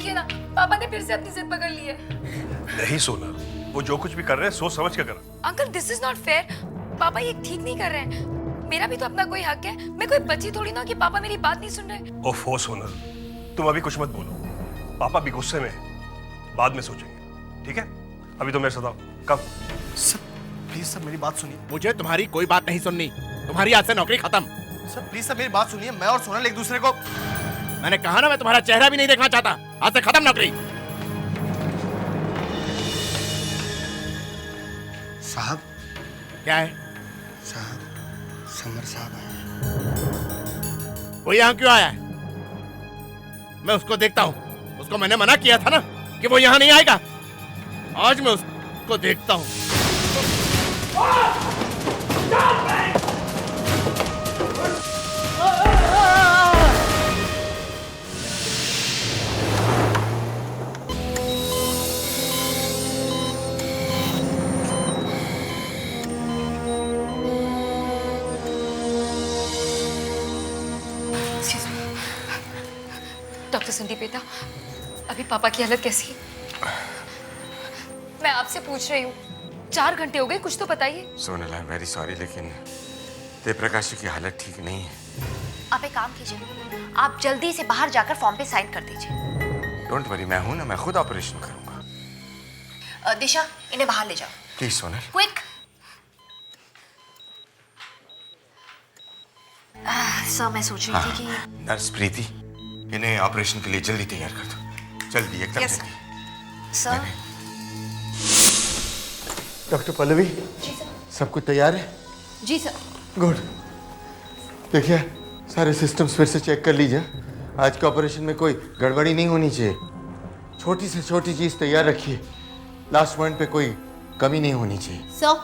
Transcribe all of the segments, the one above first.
देखिए ना, पापा ने फिर से अपनी जिद पकड़ ली है। नहीं सोनल, वो जो कुछ भी कर रहे हैं सोच समझ के कर। Uncle this is not fair. पापा ये ठीक नहीं कर रहे हैं। मेरा भी तो अपना कोई हक है। मैं कोई बच्ची थोड़ी ना कि पापा मेरी बात नहीं सुन रहे। ओफो सोनल, तुम अभी कुछ मत बोलो। पापा भी गुस्से में हैं। बाद में सोचेंगे, ठीक है? अभी तो मेरे साथ आओ। कब? सर प्लीज सर मेरी बात सुनिए। मुझे तुम्हारी कोई बात नहीं सुननी। तुम्हारी आज से नौकरी खत्म। सर प्लीज सर मेरी बात सुनिए। मैं और सोनल एक दूसरे को। मैंने कहा ना, मैं तुम्हारा चेहरा भी नहीं देखना चाहता। आज से खत्म नौकरी। साहब। क्या है? साहब, समर साहब आए हैं। वो यहाँ क्यों आया है? मैं उसको देखता हूँ। उसको मैंने मना किया था ना कि वो यहाँ नहीं आएगा। आज मैं उसको देखता हूँ। डॉक्टर संदीप बेटा, अभी पापा की हालत कैसी है? मैं आपसे पूछ रही हूँ, 4 घंटे हो गए, कुछ तो बताइए। Sonal, I am very sorry, लेकिन देवप्रकाश की हालत ठीक नहीं है। आप एक काम कीजिए, आप जल्दी से बाहर जाकर फॉर्म पे साइन कर दीजिए। डोंट वरी, मैं हूं ना, मैं खुद ऑपरेशन करूंगा। दिशा, इन्हें बाहर ले जाओ। प्लीज सोनल। क्विक। सर मैं सोच रही थी कि नर्स प्रीति, इन्हें ऑपरेशन के लिए जल्दी तैयार कर दो। जल्दी, एकदम Yes, जल्दी। सर। डॉक्टर पल्लवी, जी सर। सब कुछ तैयार है? जी सर। गुड। देखिए, सारे सिस्टम्स फिर से चेक कर लीजिए। आज के ऑपरेशन में कोई गड़बड़ी नहीं होनी चाहिए। छोटी से छोटी चीज तैयार रखिए। लास्ट पॉइंट पे कोई कमी नहीं होनी चाहिए। सर,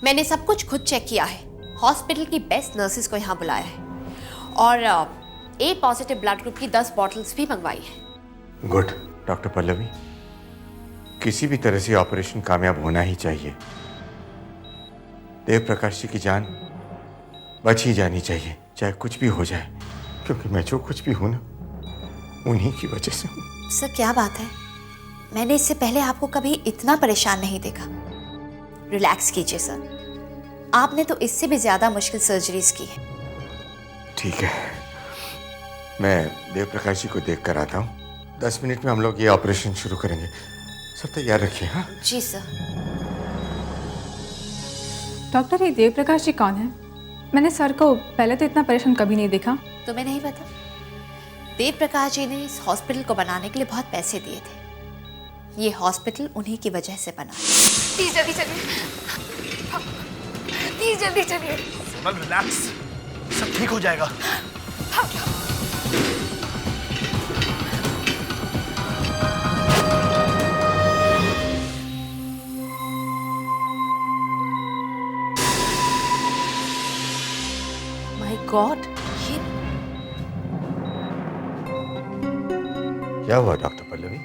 मैंने सब कुछ खुद चेक किया है। हॉस्पिटल की बेस्ट नर्सेज को यहाँ बुलाया है और ए पॉजिटिव ब्लड ग्रुप की 10 बॉटल्स भी मंगवाई है। गुड। डॉक्टर पल्लवी, किसी भी तरह से ऑपरेशन कामयाब होना ही चाहिए। देवप्रकाश जी की जान बच ही जानी चाहिए, चाहे कुछ भी हो जाए, क्योंकि मैं जो कुछ भी हूं ना, उन्हीं की वजह से हूं। सर क्या बात है, मैंने इससे पहले आपको कभी इतना परेशान नहीं देखा। रिलैक्स कीजिए सर, आपने तो इससे भी ज्यादा मुश्किल सर्जरीज की है। ठीक है, मैं देवप्रकाश जी को देख कर आता हूँ। 10 मिनट में हम लोग ये ऑपरेशन शुरू करेंगे। सब तैयार रखिए। हाँ जी सर। डॉक्टर, ये देवप्रकाश जी कौन है? मैंने सर को पहले तो इतना परेशान कभी नहीं देखा। तुम्हें नहीं पता? देवप्रकाश जी ने इस हॉस्पिटल को बनाने के लिए बहुत पैसे दिए थे। ये हॉस्पिटल उन्हीं की वजह से बना। प्लीज जल्दी चलिए, प्लीज जल्दी चलिए। सोनल रिलैक्स, सब ठीक हो जाएगा। माय गॉड, ये क्या हुआ doctor Pallavi?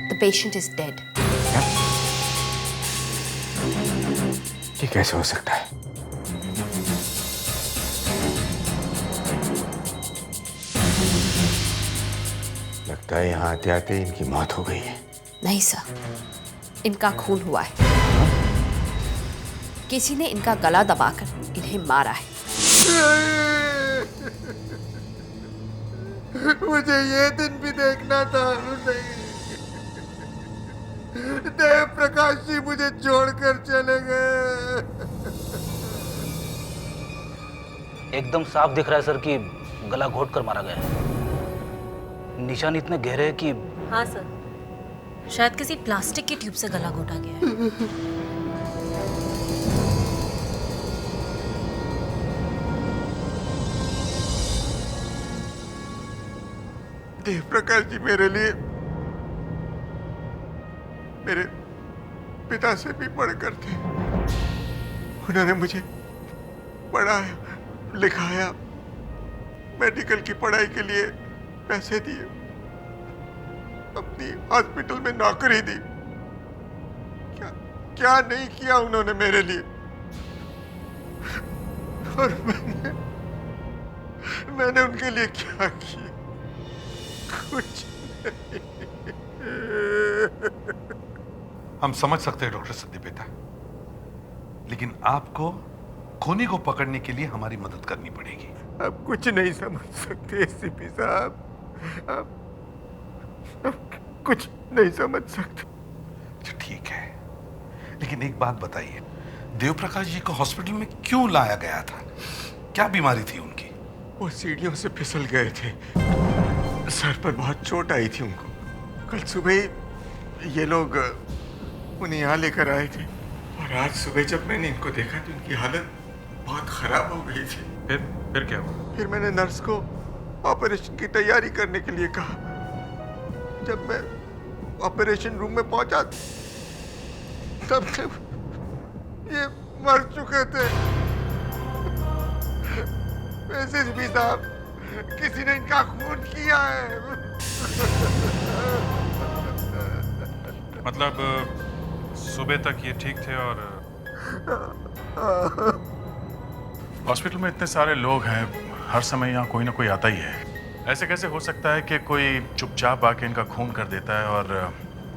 The patient is dead. ये कैसे हो सकता है? लगता है यहाँ आते आते इनकी मौत हो गई है। नहीं सर, इनका खून हुआ है। किसी ने इनका गला दबाकर इन्हें मारा है। मुझे ये दिन भी देखना था। देवप्रकाश जी मुझे छोड़कर चले गए। एकदम साफ दिख रहा है सर कि गला घोट कर मारा गया है। निशान इतने गहरे हैं कि हाँ सर, शायद किसी प्लास्टिक की ट्यूब से गला घोटा गया है। देवप्रकाश जी मेरे लिए मेरे पिता से भी बढ़कर थे। उन्होंने मुझे पढ़ाया, लिखाया, मेडिकल की पढ़ाई के लिए पैसे दिए, अपनी हॉस्पिटल में नौकरी दी। क्या क्या नहीं किया उन्होंने मेरे लिए। और मैंने उनके लिए क्या किया। कुछ हम समझ सकते हैं डॉक्टर संदीप बेटा, लेकिन आपको खूनी को पकड़ने के लिए हमारी मदद करनी पड़ेगी। अब कुछ नहीं समझ सकते एसीपी साहब, अब कुछ नहीं समझ सकते। अच्छा ठीक है, लेकिन एक बात बताइए, देवप्रकाश जी को हॉस्पिटल में क्यों लाया गया था? क्या बीमारी थी उनकी? वो सीढ़ियों से फिसल गए थे, सर पर बहुत चोट आई थी उनको। कल सुबह ही ये लोग उन्हें यहाँ लेकर आए थे और आज सुबह जब मैंने इनको देखा तो इनकी हालत बहुत खराब हो गई थी। फिर क्या हुआ? फिर मैंने नर्स को ऑपरेशन की तैयारी करने के लिए कहा। जब मैं ऑपरेशन रूम में पहुंचा तब ये मर चुके थे। एसएसपी साहब, किसी ने इनका खून किया है। मतलब सुबह तक ये ठीक थे और हॉस्पिटल में इतने सारे लोग हैं, हर समय यहाँ कोई ना कोई आता ही है। ऐसे कैसे हो सकता है कि कोई चुपचाप आके इनका खून कर देता है और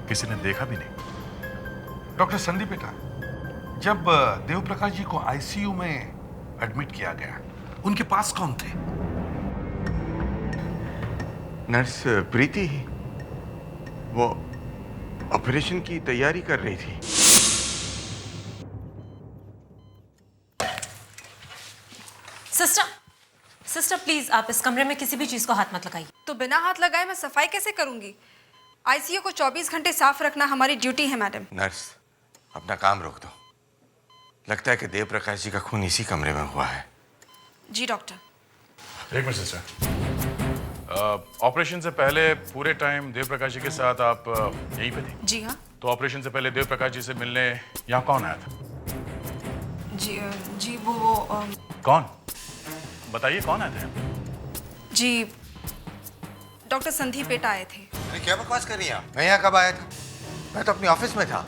किसी ने देखा भी नहीं? डॉक्टर संदीप बेटा, जब देवप्रकाश जी को आईसीयू में एडमिट किया गया, उनके पास कौन थे? नर्स प्रीति, वो ऑपरेशन की तैयारी कर रही थी। सिस्टर प्लीज आप इस कमरे में किसी भी चीज को हाथ मत लगाइए। तो बिना हाथ लगाए मैं सफाई कैसे करूंगी? आईसीयू को 24 घंटे साफ रखना हमारी ड्यूटी है मैडम। नर्स, अपना काम रोक दो। लगता है कि देवप्रकाश जी का खून इसी कमरे में हुआ है। जी डॉक्टर। एक मिनट सिस्टर, ऑपरेशन से पहले पूरे टाइम देवप्रकाश जी के साथ आप यहीं पे थे? जी हाँ। तो ऑपरेशन से पहले देवप्रकाश जी से मिलने यहाँ कौन आया था? जी वो कौन? बताइए कौन आए थे? जी डॉक्टर संदीप बेटा आए थे। अरे क्या बकवास कर रही हैं आप? मैं यहाँ कब आया था? मैं तो अपने ऑफिस में था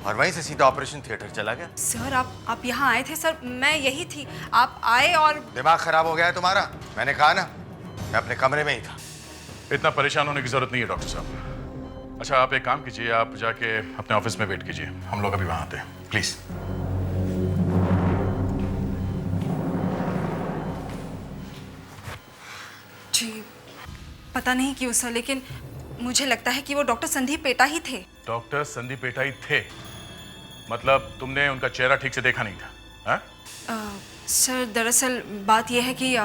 और वहीं से सीधा ऑपरेशन थिएटर चला गया। सर आप यहाँ आए थे? सर मैं यही थी, आप आए और दिमाग खराब हो गया है तुम्हारा? मैंने कहा ना, मैं अपने कमरे में ही था। इतना परेशान होने की जरूरत नहीं है डॉक्टर साहब। अच्छा आप एक काम कीजिए, आप जाके अपने ऑफिस में वेट कीजिए, हम लोग अभी वहाँ आते हैं, प्लीज। जी पता नहीं क्यों सर, लेकिन मुझे लगता है कि वो डॉक्टर संदीप बेटा ही थे। डॉक्टर संदीप बेटा ही थे? मतलब तुमने उनका चेहरा ठीक से देखा नहीं था? हा? सर दरअसल बात यह है कि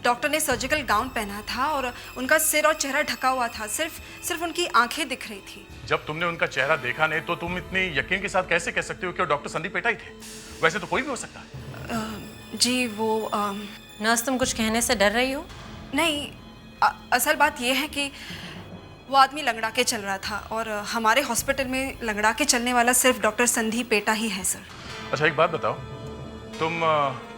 डॉक्टर ने सर्जिकल गाउन पहना था और उनका सिर और चेहरा ढका हुआ था, सिर्फ उनकी आंखें दिख रही थी। जब तुमने उनका चेहरा देखा नहीं तो तुम इतनी यकीन के साथ कैसे कह सकते हो कि वो डॉक्टर संदीप बेटा ही थे? वैसे तो कोई भी हो सकता है। जी वो नर्स तुम कुछ कहने से डर रही हो? नहीं, असल बात यह है कि वो आदमी लंगड़ा के चल रहा था और हमारे हॉस्पिटल में लंगड़ा के चलने वाला सिर्फ डॉक्टर संदीप बेटा ही है सर। अच्छा एक बात बताओ, तुम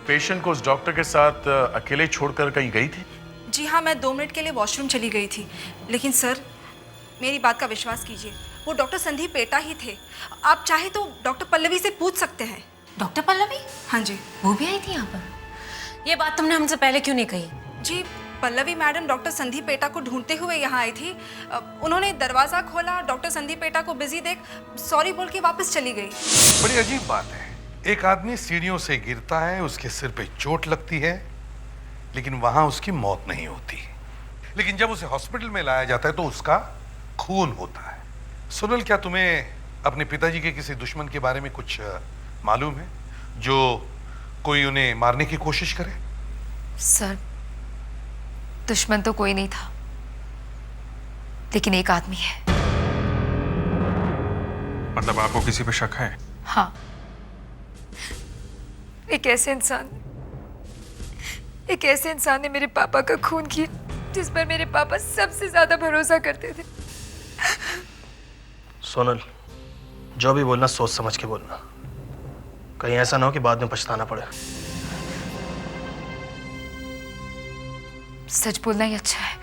पेशेंट को उस डॉक्टर के साथ अकेले छोड़कर कहीं गई थी? जी हाँ, मैं 2 मिनट के लिए वॉशरूम चली गई थी, लेकिन सर मेरी बात का विश्वास कीजिए, वो डॉक्टर संदीप बेटा ही थे। आप चाहे तो डॉक्टर पल्लवी से पूछ सकते हैं। डॉक्टर पल्लवी? हाँ जी। वो भी आई थी यहाँ पर? ये बात तुमने हमसे पहले क्यों नहीं कही? जी पल्लवी मैडम डॉक्टर संदीप बेटा को ढूंढते हुए यहाँ आई थी। उन्होंने दरवाजा खोला, डॉक्टर संदीप बेटा को बिजी देख सॉरी बोल के वापस चली गई। बड़ी अजीब बात है, एक आदमी सीढ़ियों से गिरता है, उसके सिर पे चोट लगती है, लेकिन वहां उसकी मौत नहीं होती। लेकिन जब उसे हॉस्पिटल में लाया जाता है तो उसका खून होता है। सुनील, क्या तुम्हें अपने पिताजी के किसी दुश्मन के बारे में कुछ मालूम है जो कोई उन्हें मारने की कोशिश करे? सर दुश्मन तो कोई नहीं था, लेकिन एक आदमी है। मतलब आपको किसी पे शक है? हाँ, एक ऐसे इंसान ने मेरे पापा का खून किया जिस पर मेरे पापा सबसे ज्यादा भरोसा करते थे। सोनल, जो भी बोलना सोच समझ के बोलना, कहीं ऐसा ना हो कि बाद में पछताना पड़े। सच बोलना ही अच्छा है।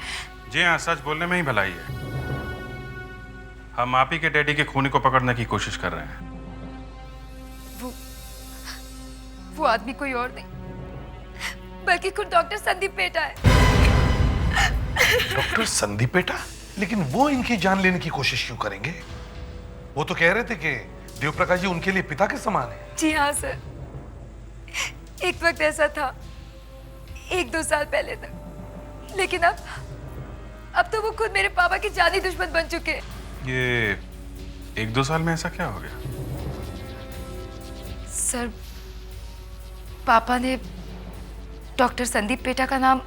जी हाँ, सच बोलने में ही भलाई है। हम आप ही के डैडी के खूनी को पकड़ने की कोशिश कर रहे हैं। वो आदमी कोई और नहीं बल्कि खुद डॉक्टर संदीप बेटा है। डॉक्टर संदीप बेटा, लेकिन वो इनकी जान लेने की कोशिश क्यों करेंगे? वो तो कह रहे थे कि देव प्रकाश जी उनके लिए पिता के समान है। जी हाँ सर, एक वक्त ऐसा था, 1-2 साल पहले तक, लेकिन अब तो वो खुद मेरे पापा के जानी दुश्मन बन चुके हैं। ये 1-2 साल में ऐसा क्या हो गया? सर, पापा ने डॉक्टर संदीप पेटा का नाम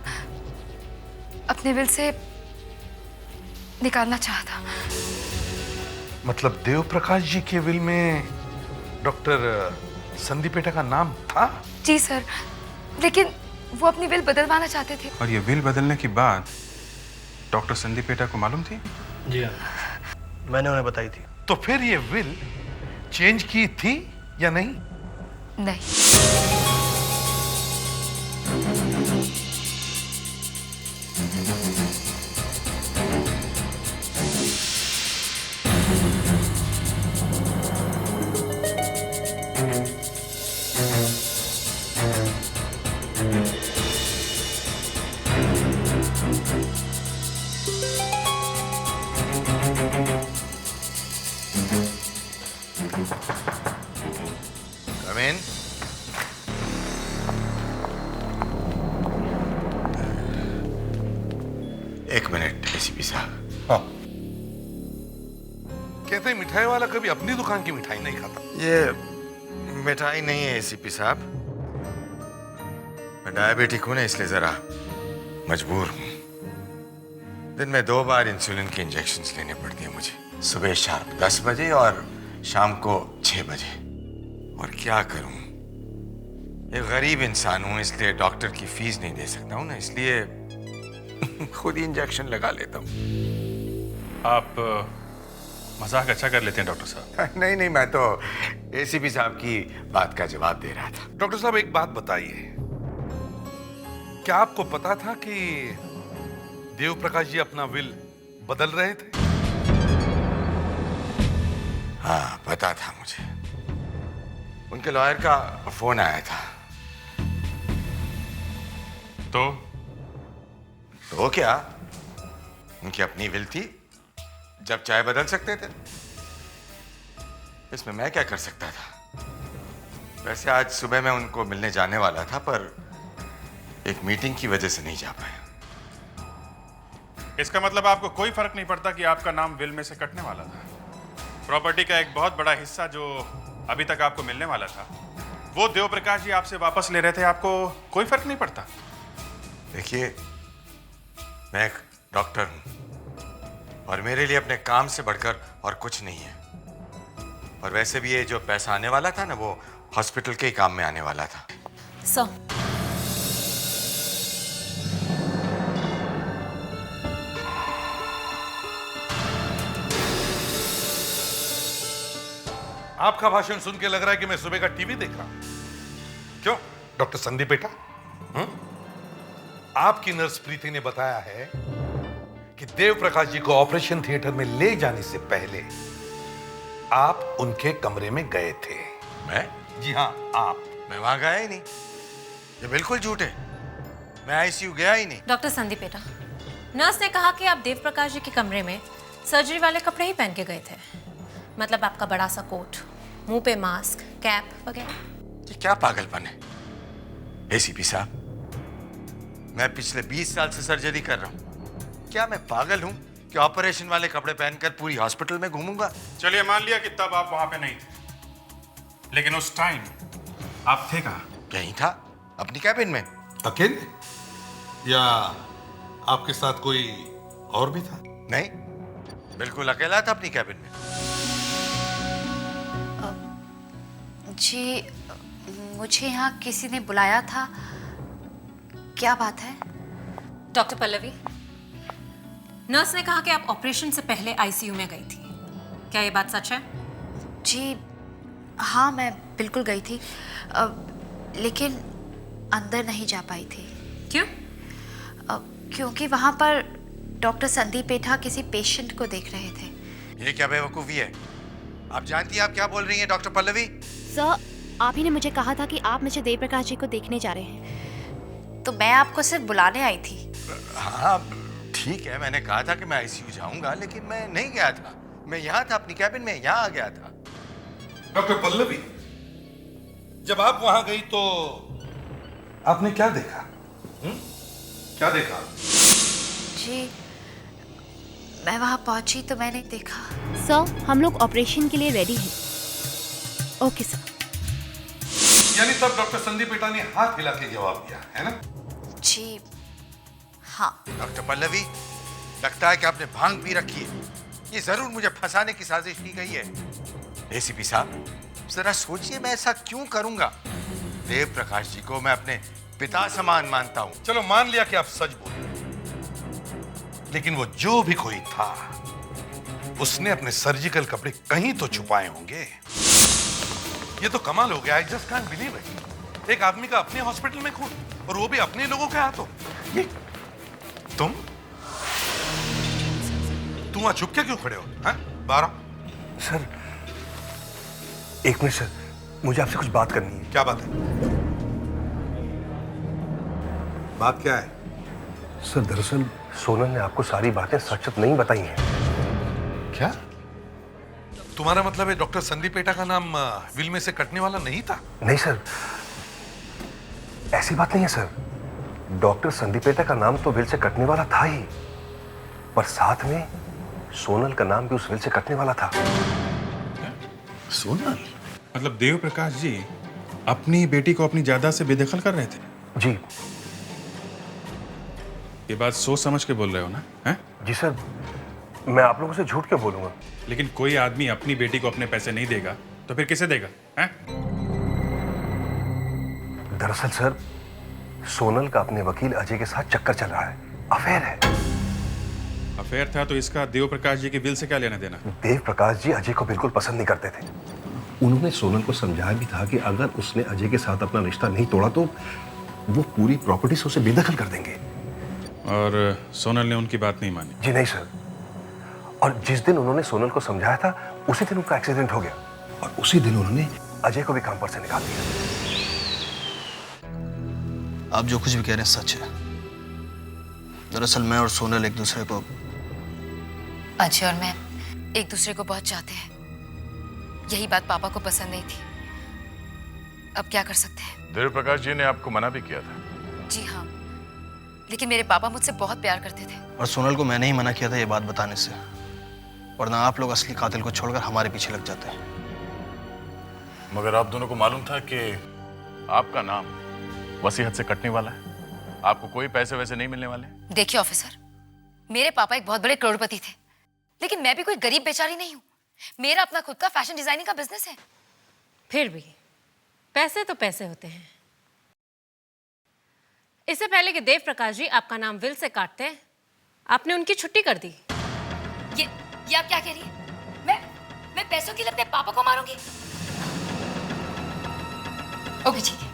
अपने विल से निकालना चाहा था। मतलब देव प्रकाश जी के विल में डॉक्टर संदीप बेटा का नाम था? जी सर, लेकिन वो अपनी विल बदलवाना चाहते थे। और ये विल बदलने की बात डॉक्टर संदीप पेटा को मालूम थी? जी हाँ, मैंने उन्हें बताई थी। तो फिर ये विल चेंज की थी या नहीं? नहीं। Come in. एक मिनट एसीपी साहब। हाँ। कहते हैं मिठाई वाला कभी अपनी दुकान की मिठाई नहीं खाता। ये मिठाई नहीं है एसीपी साहब, मैं डायबिटिक हूं ना, इसलिए जरा मजबूर हूं। दिन में 2 बार इंसुलिन के इंजेक्शन्स लेने पड़ते हैं मुझे, सुबह शार्प 10 बजे और शाम को 6 बजे। और क्या करूं, एक गरीब इंसान हूं, इसलिए डॉक्टर की फीस नहीं दे सकता हूं ना, इसलिए खुद ही इंजेक्शन लगा लेता हूं। आप मजाक अच्छा कर लेते हैं डॉक्टर साहब। नहीं नहीं, मैं तो एसीपी साहब की बात का जवाब दे रहा था। डॉक्टर साहब एक बात बताइए, क्या आपको पता था कि देव प्रकाश जी अपना विल बदल रहे थे? हाँ, पता था मुझे। उनके लॉयर का फोन आया था। तो क्या, उनकी अपनी विल थी, जब चाहे बदल सकते थे। इसमें मैं क्या कर सकता था? वैसे आज सुबह मैं उनको मिलने जाने वाला था, पर एक मीटिंग की वजह से नहीं जा पाया। इसका मतलब आपको कोई फर्क नहीं पड़ता कि आपका नाम विल में से कटने वाला था? प्रॉपर्टी का एक बहुत बड़ा हिस्सा जो अभी तक आपको मिलने वाला था, वो देव प्रकाश जी आपसे वापस ले रहे थे, आपको कोई फर्क नहीं पड़ता? देखिए, मैं एक डॉक्टर हूं और मेरे लिए अपने काम से बढ़कर और कुछ नहीं है। और वैसे भी ये जो पैसा आने वाला था ना, वो हॉस्पिटल के ही काम में आने वाला था। सर, आपका भाषण सुन के लग रहा है कि मैं सुबह का टीवी देख रहा हूं। क्यों डॉक्टर संदीप बेटा? आपकी नर्स प्रीति ने बताया है कि देव प्रकाश जी को ऑपरेशन थिएटर में ले जाने से पहले आप उनके कमरे में गए थे। मैं? जी हाँ, आप। मैं वहां गया ही नहीं, ये बिल्कुल झूठ है। मैं आईसीयू गया ही नहीं। डॉक्टर संदीप बेटा, नर्स ने कहा कि आप देव प्रकाश जी के कमरे में सर्जरी वाले कपड़े ही पहन के गए थे। मतलब आपका बड़ा सा कोट, मुंह पे मास्क, कैप वगैरह। ये क्या पागलपन है एसीपी साहब? मैं पिछले 20 साल से सर्जरी कर रहा हूं। क्या मैं पागल हूं कि ऑपरेशन वाले कपड़े पहनकर पूरी हॉस्पिटल में घूमूंगा? चलिए मान लिया कि तब आप वहां पे नहीं थे, लेकिन उस टाइम आप थे कहां? यहीं था, अपनी कैबिन में। अकेले या आपके साथ कोई और भी था? नहीं, बिल्कुल अकेला था अपनी कैबिन में। जी, मुझे यहाँ किसी ने बुलाया था। क्या बात है? डॉक्टर पल्लवी, नर्स ने कहा कि आप ऑपरेशन से पहले आईसीयू में गई थी। क्या ये बात सच है? जी हाँ, मैं बिल्कुल गई थी, लेकिन अंदर नहीं जा पाई थी। क्यों? क्योंकि वहाँ पर डॉक्टर संदीप पेठा किसी पेशेंट को देख रहे थे। ये क्या बेवकूफ़ी है? आप जानती हैं आप क्या बोल रही हैं डॉक्टर पल्लवी? सर, आप ही ने मुझे कहा था कि आप मिस्टर देव प्रकाश जी को देखने जा रहे हैं। तो मैं आपको सिर्फ बुलाने आई थी। हाँ ठीक है, मैंने कहा था कि मैं आईसीयू जाऊंगा, लेकिन मैं नहीं गया था। मैं यहाँ था अपनी कैबिन में, यहाँ आ गया था। डॉक्टर पल्लवी, जब आप वहां गई तो आपने क्या देखा? क्या देखा? जी, मैं वहां पहुंची तो मैंने देखा। सर, हम लोग ऑपरेशन के लिए रेडी हैं। Okay sir. यानी तब डॉक्टर संदीप पेटा ने हाथ हिला के जवाब दिया, है ना? जी हाँ। डॉक्टर पल्लवी, लगता है कि आपने भांग पी रखी है। ये जरूर मुझे फंसाने की साजिश की गई है। एसीपी साहब, जरा सोचिए, मैं ऐसा क्यों करूंगा? देव प्रकाश जी को मैं अपने पिता समान मानता हूं। चलो मान लिया कि आप सच बोल रहे, लेकिन वो जो भी कोई था, उसने अपने सर्जिकल कपड़े कहीं तो छुपाए होंगे। ये तो कमाल हो गया। I just can't believe it. एक आदमी का अपने हॉस्पिटल में खून, और वो भी अपने लोगों के हाथों। ये तुम वहां चुप के क्यों खड़े हो? हैं? बारह। सर, एक मिनट सर, मुझे आपसे कुछ बात करनी है। क्या बात है? बात क्या है? सर, दरअसल सोनल ने आपको सारी बातें सच नहीं बताई हैं। क्या? तुम्हारा मतलब है डॉक्टर संदीप पेटा का नाम विल में से कटने वाला नहीं था? नहीं सर, ऐसी बात नहीं है सर। डॉक्टर संदीप पेटा का नाम तो विल से कटने वाला था ही, पर साथ में सोनल का नाम भी उस विल से कटने वाला था। सोनल? मतलब देव प्रकाश जी अपनी बेटी को अपनी जायदाद से बेदखल कर रहे थे? जी। ये बात सोच समझ के बोल रहे हो ना? हैं? जी सर, मैं आप लोगों से झूठ क्यों बोलूंगा? लेकिन कोई आदमी अपनी बेटी को अपने पैसे नहीं देगा तो फिर किसे देगा? हैं? दरअसल सर, सोनल का अपने वकील अजय के साथ चक्कर चल रहा है। अफेयर है। अफेयर था तो इसका देव प्रकाश जी के बिल से क्या लेना देना? देव प्रकाश जी अजय को बिल्कुल पसंद नहीं करते थे। उन्होंने सोनल को समझाया भी था कि अगर उसने अजय के साथ अपना रिश्ता नहीं तोड़ा तो वो पूरी प्रॉपर्टी से उसे बेदखल कर देंगे। और सोनल ने उनकी बात नहीं मानी? जी नहीं सर। और जिस दिन उन्होंने सोनल को समझाया था, उसी दिन उनका एक्सीडेंट हो गया, और उसी दिन उन्होंने अजय को भी काम पर से निकाल दिया। आप जो कुछ भी कह रहे हैं सच है। दरअसल मैं और सोनल एक दूसरे को, अजय और मैं एक दूसरे को बहुत चाहते हैं। यही बात पापा को पसंद नहीं थी। अब क्या कर सकते हैं? देव प्रकाश जी ने आपको मना भी किया था? जी हाँ, लेकिन मेरे पापा मुझसे बहुत प्यार करते थे। और सोनल को मैंने ही मना किया था ये बात बताने से, वरना आप लोग असली कातिल को छोड़कर हमारे पीछे लग जाते हैं। मगर आप दोनों को मालूम था कि आपका नाम वसीयत से कटने वाला है? आपको कोई पैसे वैसे नहीं मिलने वाले? देखिए ऑफिसर, मेरे पापा एक बहुत बड़े करोड़पति थे, लेकिन मैं भी कोई गरीब बेचारी नहीं हूँ। मेरा अपना खुद का फैशन डिजाइनिंग का बिजनेस है। फिर भी पैसे तो पैसे होते हैं। इससे पहले कि देव प्रकाश जी आपका नाम विल से काटते हैं, आपने उनकी छुट्टी कर दी। ये आप क्या कह रही है? मैं पैसों के लिए अपने पापा को मारूंगी? ओके ठीक है।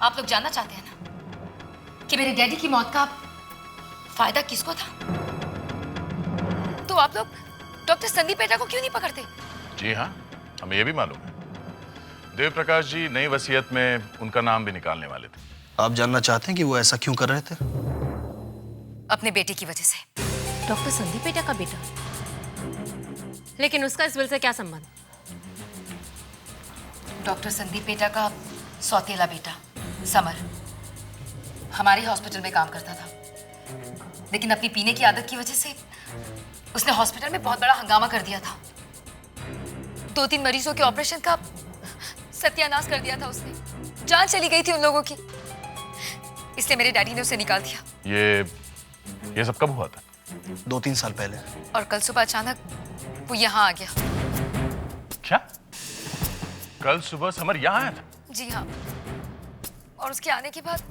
आप लोग जानना चाहते हैं ना कि मेरे डैडी की मौत का फायदा किसको था? तो आप लोग डॉक्टर संदीप पेटा को क्यों नहीं पकड़ते? जी हाँ, हमें यह भी मालूम है। देव प्रकाश जी नई वसीयत में उनका नाम भी निकालने वाले थे। आप जानना चाहते हैं कि वो ऐसा क्यों कर रहे थे? अपने बेटे की वजह से। डॉक्टर संदीप पेटा का बेटा? लेकिन उसका इस बिल से क्या संबंध? डॉक्टर संदीप पेटा का सौतेला बेटा समर हमारे हॉस्पिटल में काम करता था, लेकिन अपनी पीने की आदत की वजह से उसने हॉस्पिटल में बहुत बड़ा हंगामा कर दिया था। 2-3 मरीजों के ऑपरेशन का सत्यानाश कर दिया था उसने। जान चली गई थी उन लोगों की, इसलिए मेरे डैडी ने उसे निकाल दिया। ये सब कब हुआ था? 2-3 साल पहले। और कल सुबह अचानक वो यहाँ आ गया। क्या? कल सुबह समर यहाँ आया था? जी हाँ, और उसके आने के बाद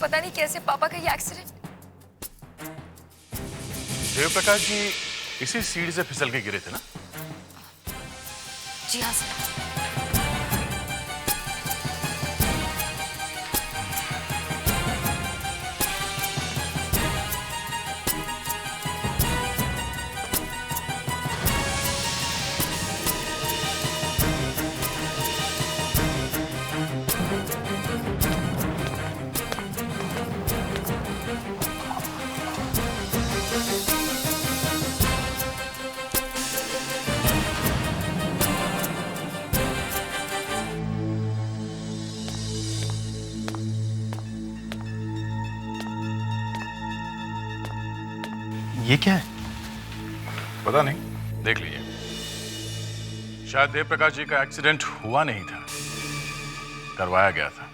पता नहीं कैसे पापा का ये एक्सीडेंट। देव प्रकाश जी इसी सीढ़ी से फिसल के गिरे थे ना? जी हाँ सर। ये क्या है? पता नहीं, देख लीजिए। शायद देव प्रकाश जी का एक्सीडेंट हुआ नहीं था, करवाया गया था।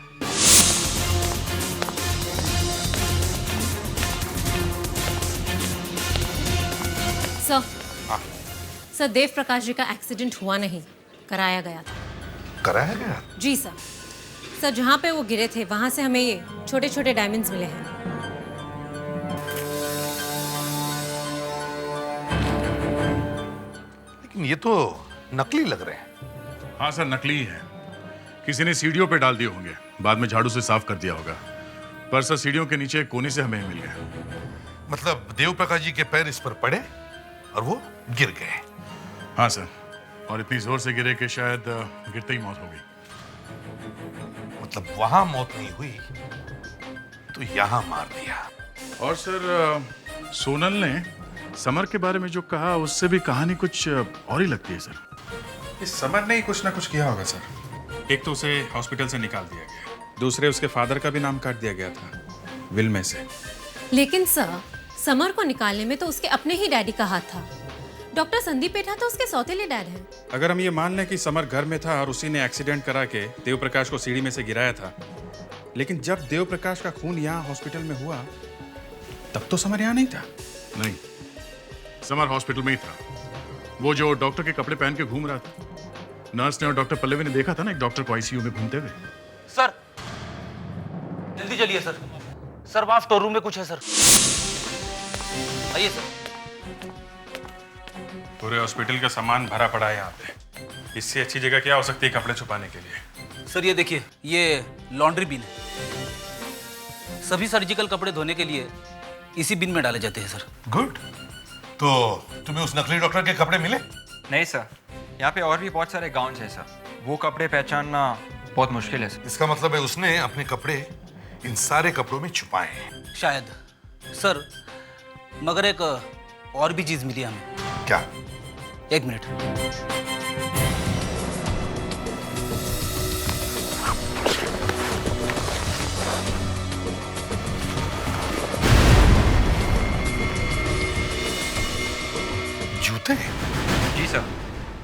सर देव प्रकाश जी का एक्सीडेंट हुआ नहीं, कराया गया था। कराया गया? जी सर। सर जहाँ पे वो गिरे थे वहां से हमें ये छोटे छोटे डायमंड्स मिले हैं। लेकिन ये तो नकली लग रहे हैं। हाँ सर, नकली है। किसी ने सीढ़ियों पे डाल दिए होंगे, बाद में झाड़ू से साफ कर दिया होगा। पर सर सीढ़ियों के नीचे कोने से हमें मिल गया। मतलब देव प्रकाश जी के पैर इस पर पड़े और वो गिर गए। हाँ सर, और इतनी जोर से गिरे कि शायद गिरते ही मौत हो गई। मतलब वहां मौत नहीं हुई तो यहां मार दिया। और सर सोनल ने समर के बारे में जो कहा उससे भी कहानी कुछ और ही लगती है सर। इस समर ने ही कुछ ना कुछ किया होगा सर। एक तो उसे हॉस्पिटल से निकाल दिया गया, दूसरे उसके फादर का भी नाम काट दिया गया था विल में से। लेकिन सर समर को निकालने में तो उसके अपने ही डैडी का हाथ था। डॉक्टर संदीप पेठा तो उसके सौतेले डैड हैं। अगर हम ये मान लें कि समर घर में था और उसी ने एक्सीडेंट करा के देव प्रकाश को सीढ़ी में से गिराया था, लेकिन जब देव प्रकाश का खून यहाँ हॉस्पिटल में हुआ तब तो समर यहाँ नहीं था। नहीं, समर हॉस्पिटल में ही था। वो जो डॉक्टर के कपड़े पहन के घूम रहा था, नर्स ने और डॉक्टर पल्लवी ने देखा था ना एक डॉक्टर को आईसीयू में घूमते हुए। सर जल्दी चलिए सर। सर वहां स्टोर रूम में कुछ है सर। आइए सर। पूरे हॉस्पिटल का सामान भरा पड़ा है यहाँ पे। इससे अच्छी जगह क्या हो सकती है कपड़े छुपाने के लिए? सर ये देखिए, ये लॉन्ड्री बिन है। सभी सर्जिकल कपड़े धोने के लिए इसी बिन में डाले जाते हैं सर। गुड। तो तुम्हें उस नकली डॉक्टर के कपड़े मिले? नहीं सर, यहाँ पे और भी बहुत सारे गाउन्स हैं सर। वो कपड़े पहचानना बहुत मुश्किल है सर। इसका मतलब है उसने अपने कपड़े इन सारे कपड़ों में छुपाए हैं। शायद सर, मगर एक और भी चीज मिली हमें। क्या? एक मिनट। जूते? जी सर,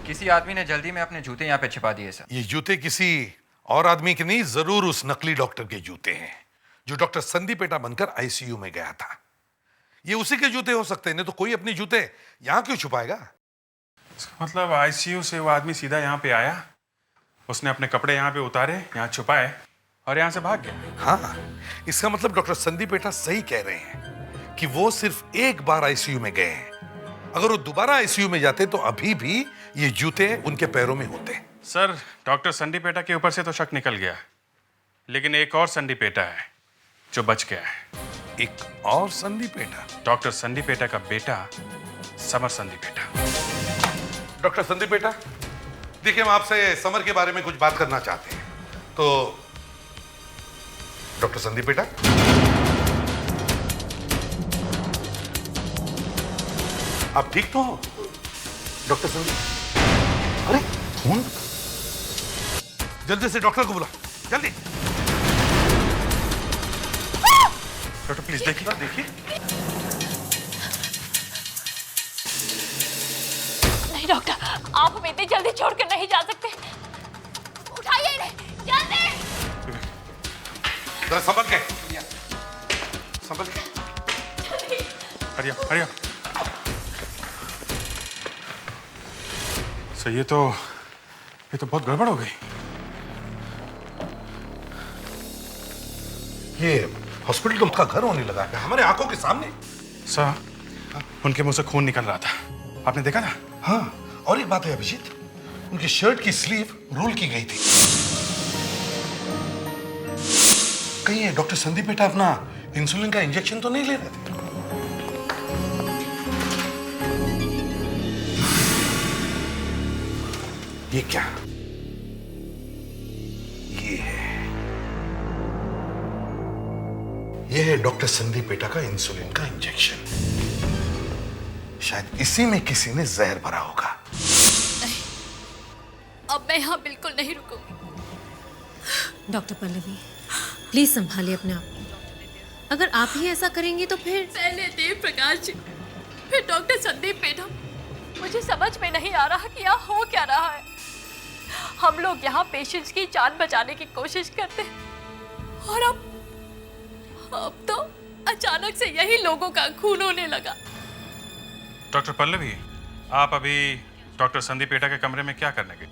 किसी आदमी ने जल्दी में अपने जूते यहाँ पे छिपा दिए सर। ये जूते किसी और आदमी के नहीं, जरूर उस नकली डॉक्टर के जूते हैं जो डॉक्टर संदीप पेटा बनकर आईसीयू में गया था। ये उसी के जूते हो सकते हैं, नहीं तो कोई अपने जूते यहाँ क्यों छुपाएगा? इसका मतलब आईसीयू से वो आदमी सीधा यहाँ पे आया, उसने अपने कपड़े यहाँ पे उतारे, यहाँ छुपाए और यहाँ से भाग गया। हाँ, इसका मतलब डॉक्टर संदीप पेटा सही कह रहे हैं कि वो सिर्फ एक बार आईसीयू में गए हैं। अगर वो दोबारा आईसीयू में जाते तो अभी भी ये जूते उनके पैरों में होते। सर डॉक्टर संदीप पेटा के ऊपर से तो शक निकल गया, लेकिन एक और संदीप पेटा है जो बच गया है। एक और Sandeep PETA? Doctor Sandeep PETA का बेटा summer Sandeep PETA. Doctor Sandeep PETA, देखिए हम आपसे समर के बारे में कुछ बात करना चाहते हैं। तो डॉक्टर संदीप पेटा, आप ठीक तो हो? डॉक्टर संदीप, अरे फोन, जल्दी से डॉक्टर को बुला, जल्दी। डॉक्टर प्लीज देखिए। देखिए। नहीं डॉक्टर, आप हमें इतनी जल्दी छोड़कर नहीं जा सकते। उठाइए इन्हें, जल्दी। जरा संभल के, संभल के। हरिया, हरिया। सर ये तो बहुत गड़बड़ हो गई। ये हॉस्पिटल तो उनका घर होने लगा है, हमारे आंखों के सामने। सर उनके मुंह से खून निकल रहा था, आपने देखा ना? हाँ, और एक बात है अभिजीत, उनकी शर्ट की स्लीव रोल की गई थी। कहीं ये डॉक्टर संदीप पेटा अपना इंसुलिन का इंजेक्शन तो नहीं ले रहे थे? ये क्या? ये है डॉक्टर संदीप पेटा का इंसुलिन का इंजेक्शन। शायद इसी में किसी ने जहर भरा होगा। नहीं, अब मैं यहाँ बिल्कुल नहीं रुकूंगी। डॉक्टर पल्लवी, प्लीज संभालिए अपने आप को। अगर आप ही ऐसा करेंगे तो फिर पहले देव प्रकाश जी, फिर डॉक्टर संदीप पेठा, मुझे समझ में नहीं आ रहा कि यहाँ हो क्या रहा है। हम लोग यहाँ पेशेंट्स की जान बचाने की कोशिश करते हैं और अब तो अचानक से यही लोगों का खून होने लगा। डॉक्टर पल्लवी, आप अभी डॉक्टर संदीप पेठा के कमरे में क्या करने गए?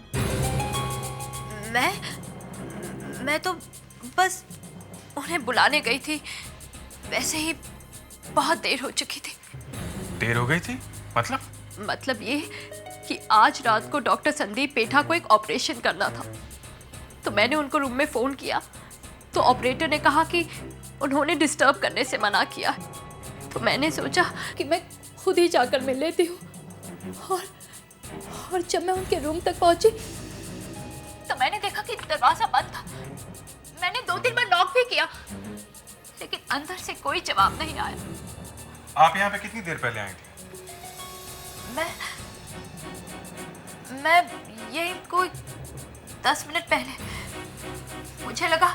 मैं तो बस उन्हें बुलाने गई थी, वैसे ही बहुत देर हो चुकी थी। देर हो गई थी? मतलब ये कि आज रात को डॉक्टर संदीप पेठा को एक ऑपरेशन करना था, तो मैंने उनको रूम में फ़ोन किया तो ऑपरेटर ने कहा कि उन्होंने डिस्टर्ब करने से मना किया। तो मैंने सोचा कि मैं खुद ही जाकर मिल लेती हूँ और जब मैं उनके रूम तक पहुंची तो मैंने देखा कि दरवाज़ा बंद था। मैंने 2-3 बार नॉक भी किया लेकिन अंदर से कोई जवाब नहीं आया। आप यहाँ पे कितनी देर पहले आई थी? मैं यही कोई 10 मिनट पहले। मुझे लगा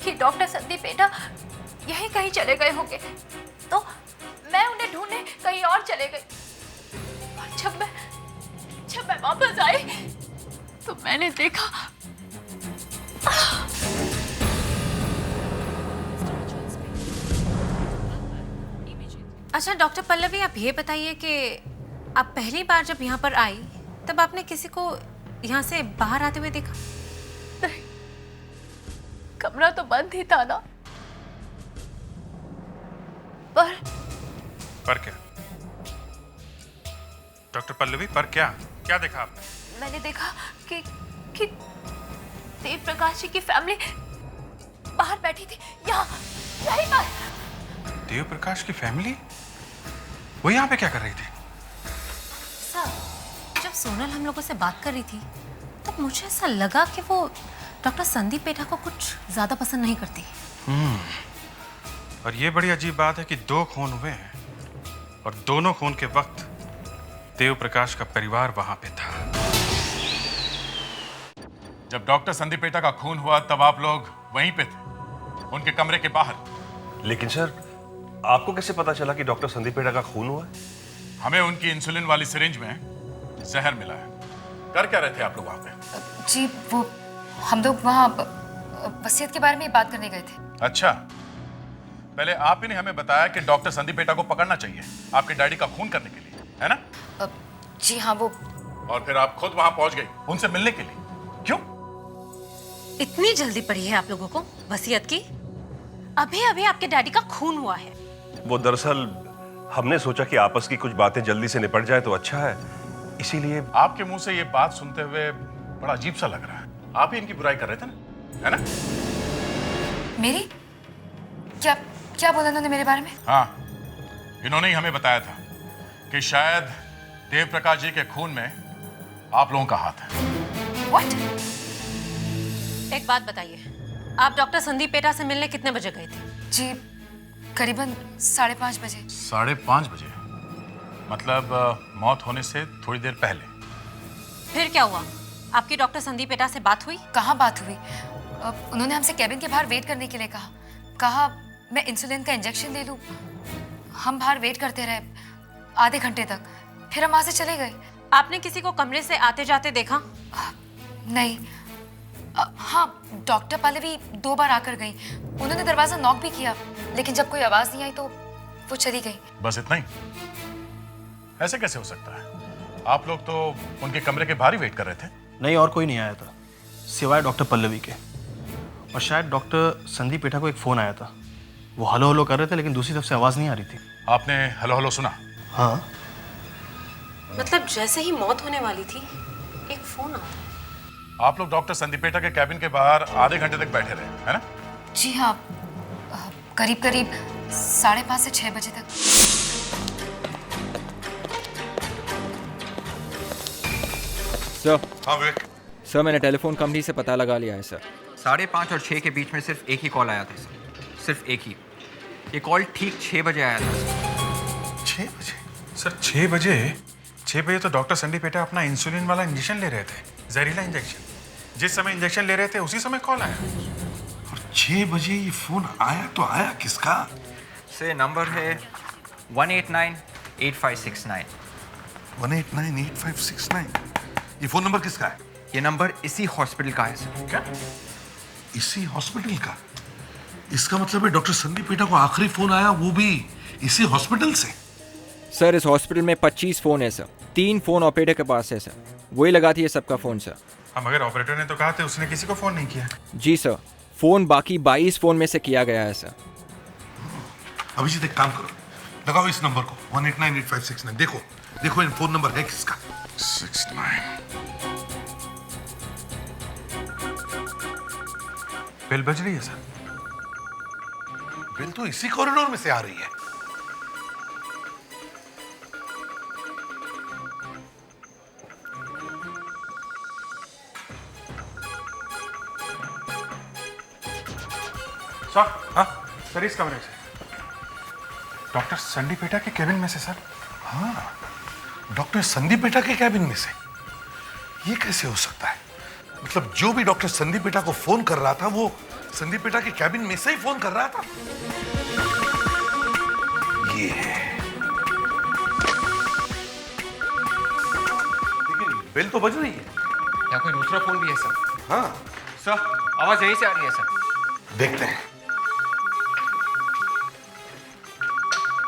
कि डॉक्टर संदीप पेठा यहीं कहीं चले गए होंगे, तो मैं उन्हें ढूंढने कहीं और चले गई। और जब मैं वापस आई तो मैंने देखा अच्छा डॉक्टर पल्लवी, आप ये बताइए कि आप पहली बार जब यहाँ पर आई तब आपने किसी को यहाँ से बाहर आते हुए देखा? नहीं, कमरा तो बंद ही था ना। पर क्या डॉक्टर पल्लवी, पर क्या देखा आपने? मैंने देखा कि देव प्रकाश जी की फैमिली बाहर बैठी थी, यहीं पर। देव प्रकाश की फैमिली? वो यहाँ पे क्या कर रही थी? सर, जब सोनल हम लोगों से बात कर रही थी तब मुझे ऐसा लगा कि वो डॉक्टर संदीप पेठा को कुछ ज्यादा पसंद नहीं करती। और ये बड़ी अजीब बात है कि 2 खून हुए हैं और दोनों खून के वक्त देव प्रकाश का परिवार वहां पे था। जब डॉक्टर संदीप पेठा का खून हुआ तब आप लोग वहीं पे थे, उनके कमरे के बाहर। लेकिन सर, आपको कैसे पता चला कि डॉक्टर संदीप पेठा का खून हुआ है? हमें उनकी इंसुलिन वाली सिरिंज में जहर मिला है। कर क्या रहे थे आप लोग वहां पे? जी वो हम लोग वहाँ वसीयत के बारे में बात करने गए थे। अच्छा, पहले आप ही ने हमें बताया कि डॉक्टर संदीप पेठा को पकड़ना चाहिए आपके डैडी का खून करने के लिए, है ना? जी हाँ, वो। और फिर आप खुद वहां पहुंच गई उनसे मिलने के लिए, क्यों? इतनी जल्दी पड़ी है आप लोगों को वसीयत की? अभी अभी आपके डैडी का खून हुआ है। वो दरअसल हमने सोचा कि आपस की कुछ बातें जल्दी से निपट जाए तो अच्छा है, इसीलिए। आपके मुंह से ये बात सुनते हुए बड़ा अजीब सा लग रहा है। आप ही इनकी बुराई कर रहे थे ना, है ना? मेरी? क्या बोला उन्होंने मेरे बारे में? हाँ, इन्होंने ही हमें बताया था कि शायद देव प्रकाश जी के खून में आप लोगों का हाथ है। What? एक बात बताइए, आप डॉक्टर संदीप पेठा से मिलने कितने बजे गए थे? जी करीबन 5:30 बजे। 5:30 बजे? मतलब मौत होने से थोड़ी देर पहले। फिर क्या हुआ? आपकी डॉक्टर संदीप पेठा से बात हुई? कहाँ बात हुई? उन्होंने हमसे कैबिन के बाहर वेट करने के लिए कहा मैं इंसुलिन का इंजेक्शन ले लूं। हम बाहर वेट करते रहे आधे घंटे तक, फिर हम वहां से चले गए। आपने किसी को कमरे से आते जाते देखा? नहीं। हाँ, डॉक्टर पल्लवी 2 बार आकर गई। उन्होंने दरवाजा नॉक भी किया, लेकिन जब कोई आवाज नहीं आई तो वो चली गई। बस इतना ही? ऐसे कैसे हो सकता है? आप लोग तो उनके कमरे के बाहर ही वेट कर रहे थे। नहीं, और कोई नहीं आया था सिवाय डॉक्टर पल्लवी के। और शायद डॉक्टर संदीप पेठा को एक फोन आया था, वो हेलो हेलो कर रहे थे लेकिन दूसरी तरफ से आवाज नहीं आ रही थी। आपने हेलो हेलो सुना? हाँ। मतलब जैसे ही मौत होने वाली थी एक फोन आता। आप लोग डॉक्टर संदीप पेठा के कैबिन के बाहर आधे घंटे तक बैठे रहे, है ना? जी हाँ, करीब 5:30 से 6 बजे तक। सर। हाँ विवेक। सर, मैंने टेलीफोन कंपनी से पता लगा लिया है सर। 5:30 और 6 के बीच में सिर्फ एक ही कॉल आया था सर, सिर्फ एक ही। ये कॉल ठीक 6 बजे आया था सर। 6 बजे? सर 6 बजे तो डॉक्टर संदीप पेठा अपना इंसुलिन वाला इंजेक्शन ले रहे थे, जहरीला इंजेक्शन। जिस समय इंजेक्शन ले रहे थे उसी समय कॉल आया। और 6 बजे ये फोन आया तो आया किसका? से नंबर है 189 189869। 1898569। ये फोन नंबर किसका है? ये नंबर इसी हॉस्पिटल का है सर। क्या? इसी हॉस्पिटल का? इसका मतलब है डॉक्टर संदीप पेटा को आखिरी फोन आया वो भी इसी हॉस्पिटल से? सर इस हॉस्पिटल में 25 फ़ोन है सर, 3 फ़ोन ऑपरेटर के पास है सर, वही लगाती है सबका फ़ोन सर। हाँ, मगर ऑपरेटर ने तो कहा था उसने किसी को फ़ोन नहीं किया। जी सर, फ़ोन बाकी 22 फ़ोन में से किया गया है सर। अभिजीत एक काम करो, लगाओ इस नंबर को 1898569। देखो देखो इन फोन नंबर है किसका? 69। बेल बज रही है सर। बेल तो इसी कॉरिडोर में से आ रही है। सर, हाँ सर, इस कमरे से डॉक्टर संदीप पेटा के केबिन में से सर। हाँ, डॉक्टर संदीप पेटा के कैबिन में से? ये कैसे हो सकता है? मतलब जो भी डॉक्टर संदीप पेटा को फोन कर रहा था वो संदीप पेटा के कैबिन में से ही फोन कर रहा था। ये लेकिन बेल तो बज रही है। या कोई दूसरा फोन भी है सर? हाँ सर, आवाज यहीं से आ रही है सर। देखते हैं।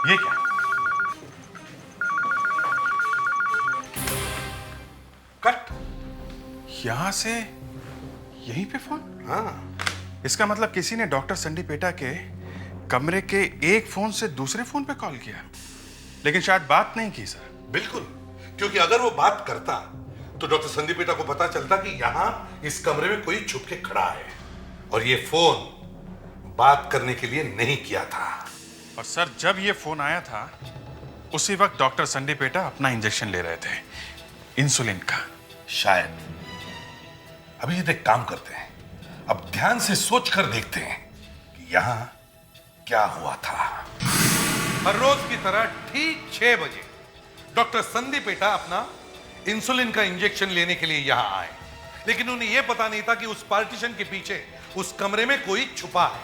ये क्या? कट। यहां से यहीं पे फोन? हाँ। इसका मतलब किसी ने डॉक्टर संदीप पेटा के कमरे के एक फोन से दूसरे फोन पे कॉल किया, लेकिन शायद बात नहीं की सर। बिल्कुल, क्योंकि अगर वो बात करता तो डॉक्टर संदीप पेटा को पता चलता कि यहां इस कमरे में कोई छुप के खड़ा है, और ये फोन बात करने के लिए नहीं किया था। और सर जब ये फोन आया था उसी वक्त डॉक्टर संदीप पेटा अपना इंजेक्शन ले रहे थे, इंसुलिन का। शायद। अभी ये काम करते हैं, अब ध्यान से सोच कर देखते हैं कि यहां क्या हुआ था। हर रोज की तरह ठीक 6 बजे डॉक्टर संदीप पेटा अपना इंसुलिन का इंजेक्शन लेने के लिए यहां आए, लेकिन उन्हें यह पता नहीं था कि उस पार्टीशन के पीछे उस कमरे में कोई छुपा है।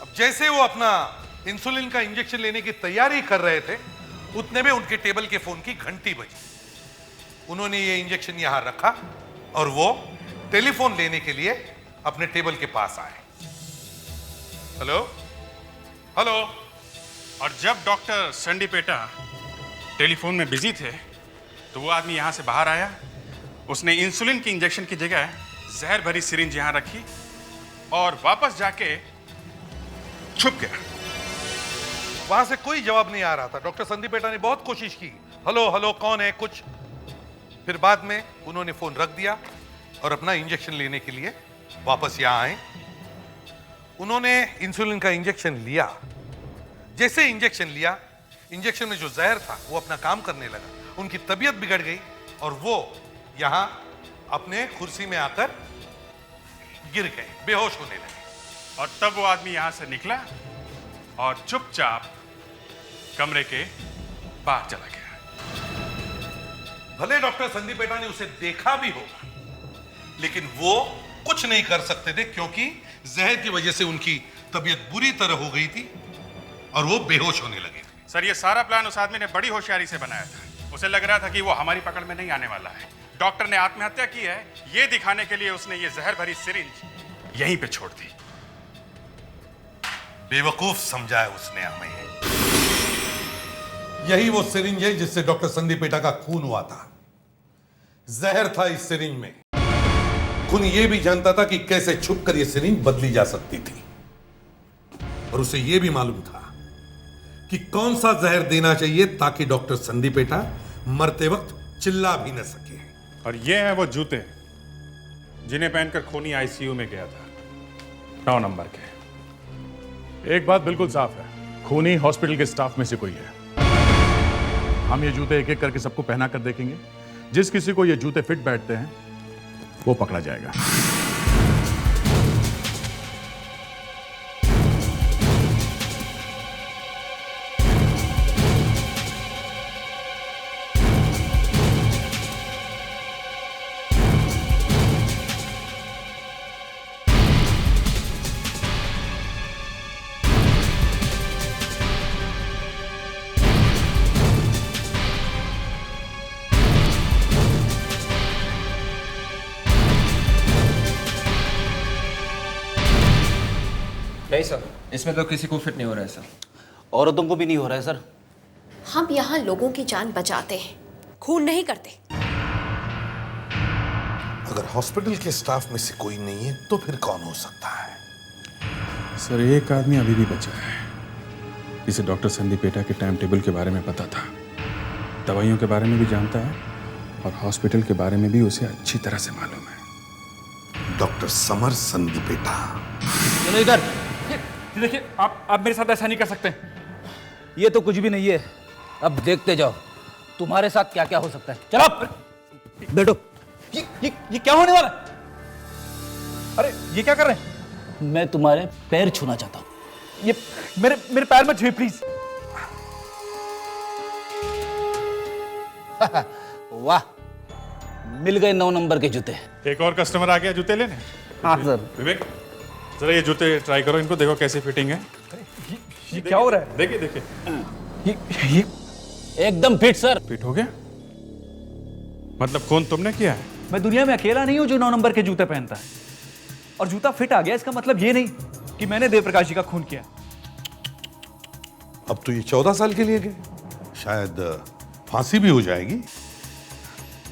अब जैसे वो अपना इंसुलिन का इंजेक्शन लेने की तैयारी कर रहे थे, उतने में उनके टेबल के फोन की घंटी बजी। उन्होंने ये इंजेक्शन यहां रखा और वो टेलीफोन लेने के लिए अपने टेबल के पास आए। Hello hello. और जब डॉक्टर संदीप पेटा टेलीफोन में बिजी थे तो वो आदमी यहां से बाहर आया, उसने इंसुलिन की इंजेक्शन की जगह जहर भरी सिरिंज यहां रखी और वापस जाके छुप गया। वहां से कोई जवाब नहीं आ रहा था। डॉक्टर संदीप पेटा ने बहुत कोशिश की, हेलो हेलो कौन है, कुछ। फिर बाद में उन्होंने फोन रख दिया और अपना इंजेक्शन लेने के लिए वापस यहां आए। उन्होंने इंसुलिन का इंजेक्शन लिया। जैसे इंजेक्शन लिया, इंजेक्शन में जो जहर था वो अपना काम करने लगा, उनकी तबीयत बिगड़ गई और वो यहां अपने कुर्सी में आकर गिर गए, बेहोश होने लगे। और तब वो आदमी यहां से निकला और चुपचाप कमरे के बाहर चला गया। भले डॉक्टर संदीप पेटा ने उसे देखा भी होगा, लेकिन वो कुछ नहीं कर सकते थे क्योंकि जहर की वजह से उनकी तबीयत बुरी तरह हो गई थी और वो बेहोश होने लगे थे। सर ये सारा प्लान उस आदमी ने बड़ी होशियारी से बनाया था। उसे लग रहा था कि वो हमारी पकड़ में नहीं आने वाला है। डॉक्टर ने आत्महत्या की है ये दिखाने के लिए उसने ये जहर भरी सिरिंज यहीं पे छोड़ दी। बेवकूफ समझा है उसने हमें। यही वो सिरिंज है जिससे डॉक्टर संदीप पेटा का खून हुआ था। जहर था इस सिरिंज में। खून ये भी जानता था कि कैसे छुपकर ये सिरिंज बदली जा सकती थी, और उसे ये भी मालूम था कि कौन सा जहर देना चाहिए ताकि डॉक्टर संदीप पेटा मरते वक्त चिल्ला भी न सके। और ये हैं वो जूते जिन्हें पहनकर खूनी आईसीयू में गया था, 9 नंबर के। एक बात बिल्कुल साफ है, खूनी हॉस्पिटल के स्टाफ में से कोई है। हम ये जूते एक एक करके सबको पहना कर देखेंगे। जिस किसी को ये जूते फिट बैठते हैं वो पकड़ा जाएगा। नहीं सर, इसमें तो किसी को फिट नहीं हो रहा है सर। औरतों को भी नहीं हो रहा है सर। हम यहाँ लोगों की जान बचाते हैं, खून नहीं करते। अगर हॉस्पिटल के स्टाफ में से कोई नहीं है तो फिर कौन हो सकता है? सर एक आदमी अभी भी बचा है जिसे डॉक्टर संदीप पेटा के टाइम टेबल के बारे में पता था, दवाइयों के बारे में भी जानता है और हॉस्पिटल के बारे में भी उसे अच्छी तरह से मालूम है। डॉक्टर समर संदीपेटा। चलो इधर। देखिए, आप मेरे साथ ऐसा नहीं कर सकते। ये तो कुछ भी नहीं है, अब देखते जाओ तुम्हारे साथ क्या क्या हो सकता है। चलो बैठो। ये क्या होने वाला? अरे ये क्या कर रहे हैं? मैं तुम्हारे पैर छूना चाहता हूँ। ये मेरे पैर मत छुए प्लीज। वाह, मिल गए 9 नंबर के जूते। एक और कस्टमर आ गया जूते लेने। हाँ सर। विवेक, जरा ये जूते ट्राई करो, इनको देखो कैसी फिटिंग है। ये क्या हो रहा है? देखिए देखिए, ये एकदम फिट सर। फिट हो गया? मतलब खून तुमने किया है? मैं दुनिया में अकेला नहीं हूं जो 9 नंबर के जूते पहनता है। और जूता फिट आ गया इसका मतलब ये नहीं कि मैंने देवप्रकाश जी का खून किया। अब तो ये 14 साल के लिए गए, शायद फांसी भी हो जाएगी।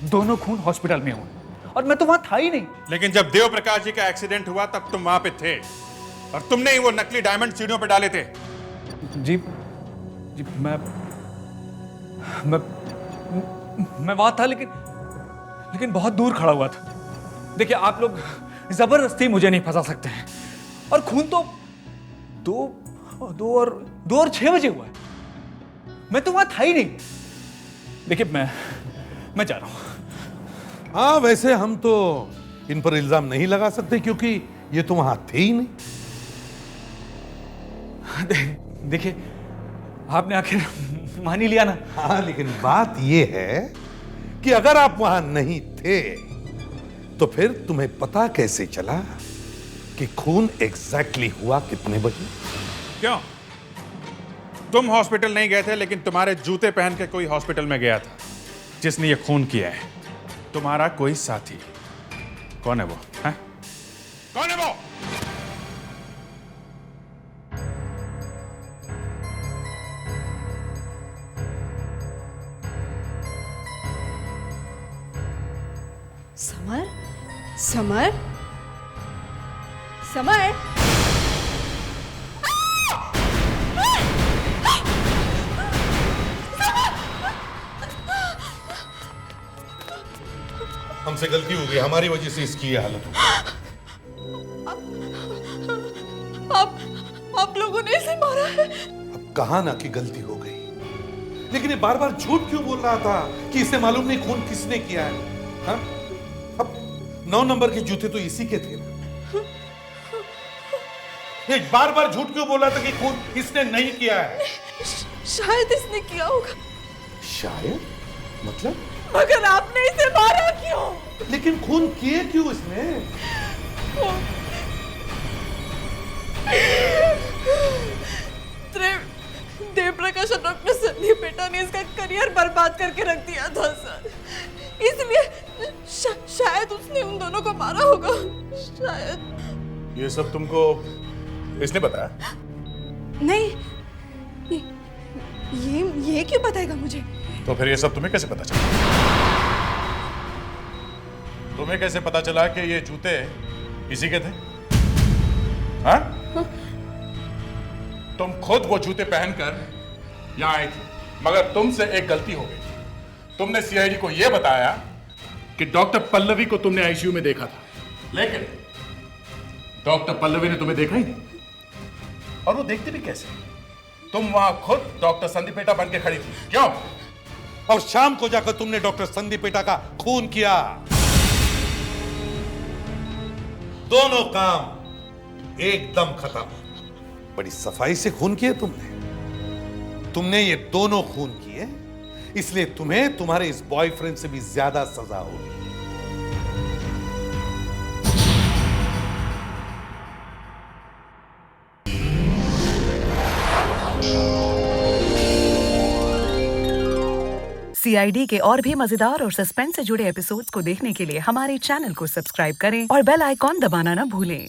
दोनों खून हॉस्पिटल में हुए और मैं तो वहां था ही नहीं। लेकिन जब देव प्रकाश जी का एक्सीडेंट हुआ तब तुम वहां पे थे और तुमने ही वो नकली डायमंड सीढ़ियों पे डाले थे। जी मैं वहां था लेकिन बहुत दूर खड़ा हुआ था। देखिए, आप लोग जबरदस्ती मुझे नहीं फंसा सकते हैं। और खून तो 2 और 6 बजे हुआ है। मैं तो वहां था ही नहीं। देखिए, मैं जा रहा हूं। हाँ, वैसे हम तो इन पर इल्जाम नहीं लगा सकते क्योंकि ये तो वहां थे ही नहीं। देखिए, आपने आखिर मान ही लिया ना। हाँ, लेकिन बात ये है कि अगर आप वहां नहीं थे तो फिर तुम्हें पता कैसे चला कि खून एग्जैक्टली हुआ कितने बजे? क्यों? तुम हॉस्पिटल नहीं गए थे, लेकिन तुम्हारे जूते पहन के कोई हॉस्पिटल में गया था जिसने ये खून किया है। तुम्हारा कोई साथी। कौन है वो? है? कौन है वो? समर? समर? समर? हमसे गलती हो गई, हमारी वजह से इसकी ये हालत हो गई। आप लोगों ने इसे मारा है? अब कहा ना कि गलती हो गई, लेकिन ये बार बार झूठ क्यों बोल रहा था कि इसे मालूम नहीं खून किसने किया है? हाँ? अब 9 नंबर के जूते तो इसी के थे ना। ये बार बार झूठ क्यों बोल रहा था कि खून इसने नहीं किया है? शायद इसने किया होगा। शायद? मतलब? मगर आपने इसे मारा क्यों? लेकिन खून किए क्यों इसने? देव प्रकाश और डॉक्टर संदीप पेटा ने इसका करियर बर्बाद करके रख दिया था सर। इसलिए शायद उसने उन दोनों को मारा होगा। शायद। ये सब तुमको इसने बताया? नहीं, ये क्यों बताएगा मुझे? तो फिर ये सब तुम्हें कैसे पता चला? तुम्हें कैसे पता चला कि ये जूते इसी के थे? हाँ? तुम खुद वो जूते पहनकर यहां आई थी, मगर तुमसे एक गलती हो गई। तुमने सीआईडी को यह बताया कि डॉक्टर पल्लवी को तुमने आईसीयू में देखा था, लेकिन डॉक्टर पल्लवी ने तुम्हें देखा ही नहीं। और वो देखती भी कैसे? तुम वहां खुद डॉक्टर संदीप पेटा बन के खड़ी थी। क्यों? और शाम को जाकर तुमने डॉक्टर संदीप पेटा का खून किया। दोनों काम एकदम खत्म। बड़ी सफाई से खून किए तुमने ये दोनों खून किए, इसलिए तुम्हें तुम्हारे इस बॉयफ्रेंड से भी ज्यादा सजा होगी। सीआईडी के और भी मजेदार और सस्पेंस से जुड़े एपिसोड्स को देखने के लिए हमारे चैनल को सब्सक्राइब करें और बेल आइकॉन दबाना ना भूलें।